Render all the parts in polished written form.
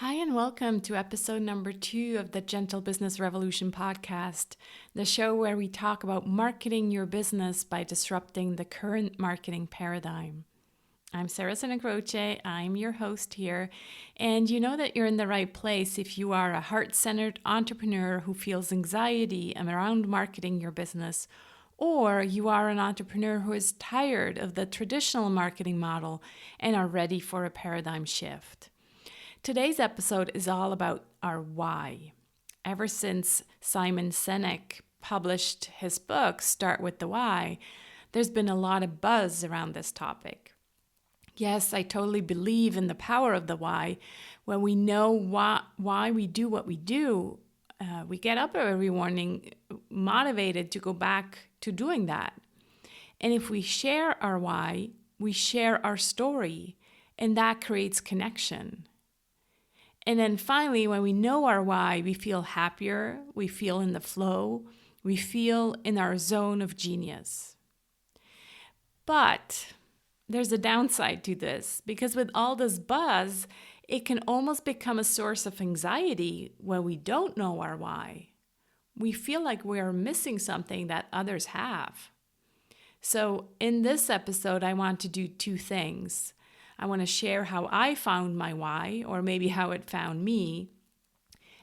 Hi, and welcome to episode number 2 of the Gentle Business Revolution podcast, the show where we talk about marketing your business by disrupting the current marketing paradigm. I'm Sarah Sinek. I'm your host here, and you know that you're in the right place if you are a heart-centered entrepreneur who feels anxiety around marketing your business, or you are an entrepreneur who is tired of the traditional marketing model and are ready for a paradigm shift. Today's episode is all about our why. Ever since Simon Sinek published his book, Start with the Why, there's been a lot of buzz around this topic. Yes, I totally believe in the power of the why. When we know why we do what we do, we get up every morning motivated to go back to doing that. And if we share our why, we share our story, and that creates connection. And then finally, when we know our why, we feel happier, we feel in the flow, we feel in our zone of genius. But there's a downside to this, because with all this buzz, it can almost become a source of anxiety when we don't know our why. We feel like we are missing something that others have. So in this episode, I want to do two things. I want to share how I found my why, or maybe how it found me.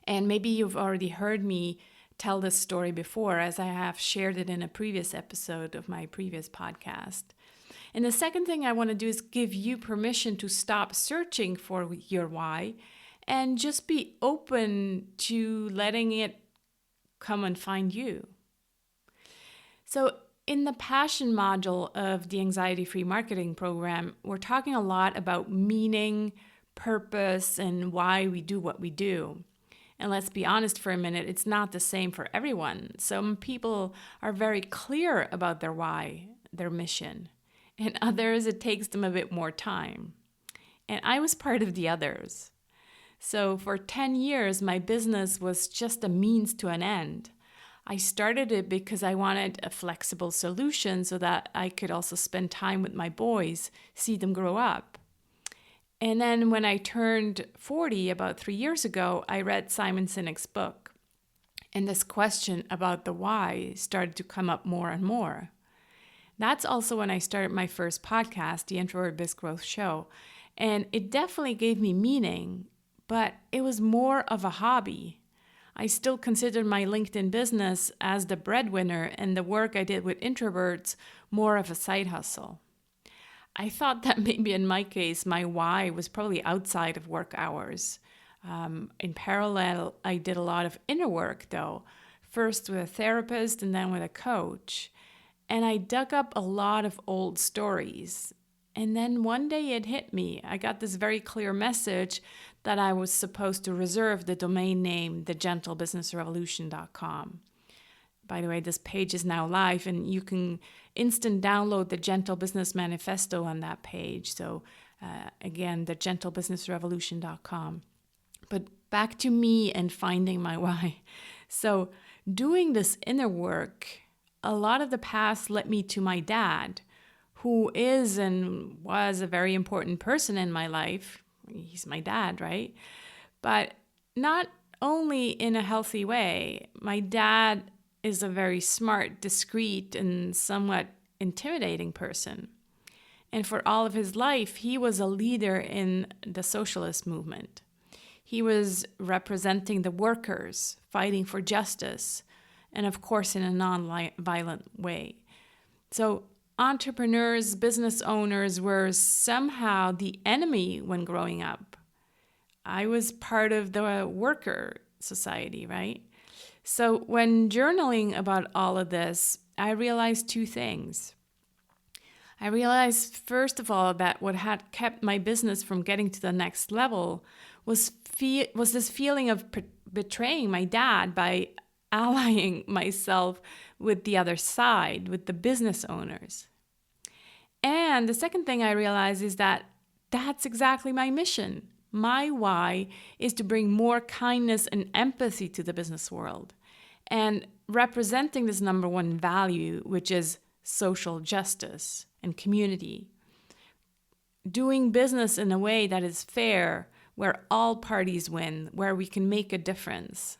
And maybe you've already heard me tell this story before, as I have shared it in a previous episode of my previous podcast. And the second thing I want to do is give you permission to stop searching for your why and just be open to letting it come and find you. So in the passion module of the Anxiety-Free Marketing Program, we're talking a lot about meaning, purpose, and why we do what we do. And let's be honest for a minute, it's not the same for everyone. Some people are very clear about their why, their mission, and others, it takes them a bit more time. And I was part of the others. So for 10 years, my business was just a means to an end. I started it because I wanted a flexible solution so that I could also spend time with my boys, see them grow up. And then when I turned 40, about 3 years ago, I read Simon Sinek's book. And this question about the why started to come up more and more. That's also when I started my first podcast, the Introvert Biz Growth Show. And it definitely gave me meaning, but it was more of a hobby. I still considered my LinkedIn business as the breadwinner and the work I did with introverts more of a side hustle. I thought that maybe in my case, my why was probably outside of work hours. In parallel, I did a lot of inner work though, first with a therapist and then with a coach. And I dug up a lot of old stories. And then one day it hit me. I got this very clear message that I was supposed to reserve the domain name, thegentlebusinessrevolution.com. By the way, this page is now live and you can instant download the Gentle Business Manifesto on that page. So again, thegentlebusinessrevolution.com. But back to me and finding my why. So doing this inner work, a lot of the past led me to my dad, who is and was a very important person in my life. He's my dad, right? But not only in a healthy way. My dad is a very smart, discreet, and somewhat intimidating person. And for all of his life, he was a leader in the socialist movement. He was representing the workers, fighting for justice, and of course in a non-violent way. So entrepreneurs, business owners were somehow the enemy when growing up. I was part of the worker society, right? So when journaling about all of this, I realized two things. I realized, first of all, that what had kept my business from getting to the next level was this feeling of betraying my dad by allying myself with the other side, with the business owners. And the second thing I realized is that that's exactly my mission. My why is to bring more kindness and empathy to the business world and representing this number one value, which is social justice and community. Doing business in a way that is fair where all parties win, where we can make a difference.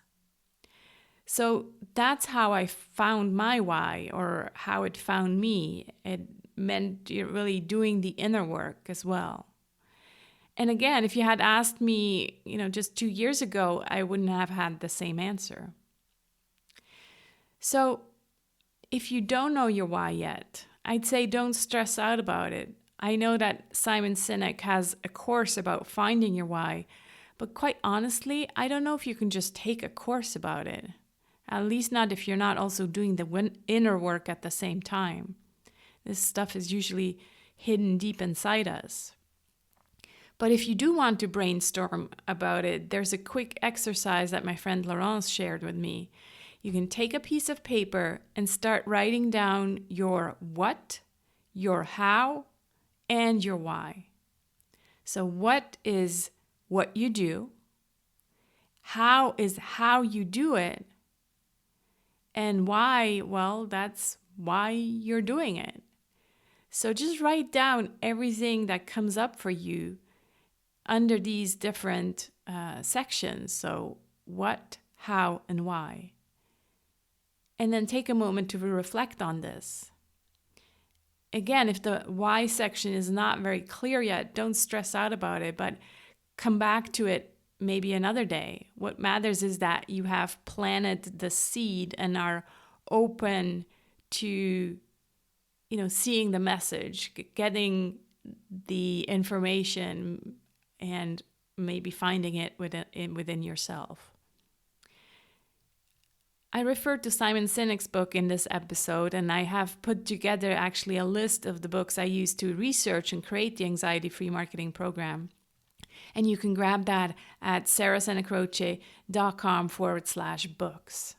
So that's how I found my why, or how it found me. It meant really doing the inner work as well. And again, if you had asked me, just 2 years ago, I wouldn't have had the same answer. So if you don't know your why yet, I'd say don't stress out about it. I know that Simon Sinek has a course about finding your why, but quite honestly, I don't know if you can just take a course about it. At least not if you're not also doing the inner work at the same time. This stuff is usually hidden deep inside us. But if you do want to brainstorm about it, there's a quick exercise that my friend Laurence shared with me. You can take a piece of paper and start writing down your what, your how, and your why. So what is what you do? How is how you do it? And why? Well, that's why you're doing it. So just write down everything that comes up for you under these different sections. So what, how, and why. And then take a moment to reflect on this. Again, if the why section is not very clear yet, don't stress out about it, but come back to it maybe another day. What matters is that you have planted the seed and are open to, seeing the message, getting the information, and maybe finding it within yourself. I referred to Simon Sinek's book in this episode, and I have put together actually a list of the books I used to research and create the Anxiety-Free Marketing Program. And you can grab that at sarahsenecroce.com/books.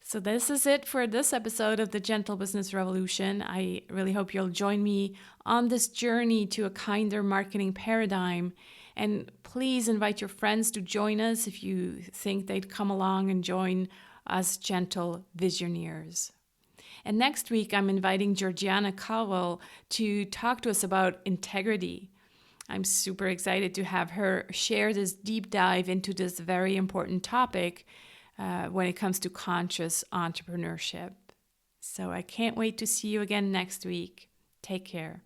So this is it for this episode of the Gentle Business Revolution. I really hope you'll join me on this journey to a kinder marketing paradigm. And please invite your friends to join us if you think they'd come along and join us gentle visionaries. And next week, I'm inviting Georgiana Cowell to talk to us about integrity. I'm super excited to have her share this deep dive into this very important topic when it comes to conscious entrepreneurship. So I can't wait to see you again next week. Take care.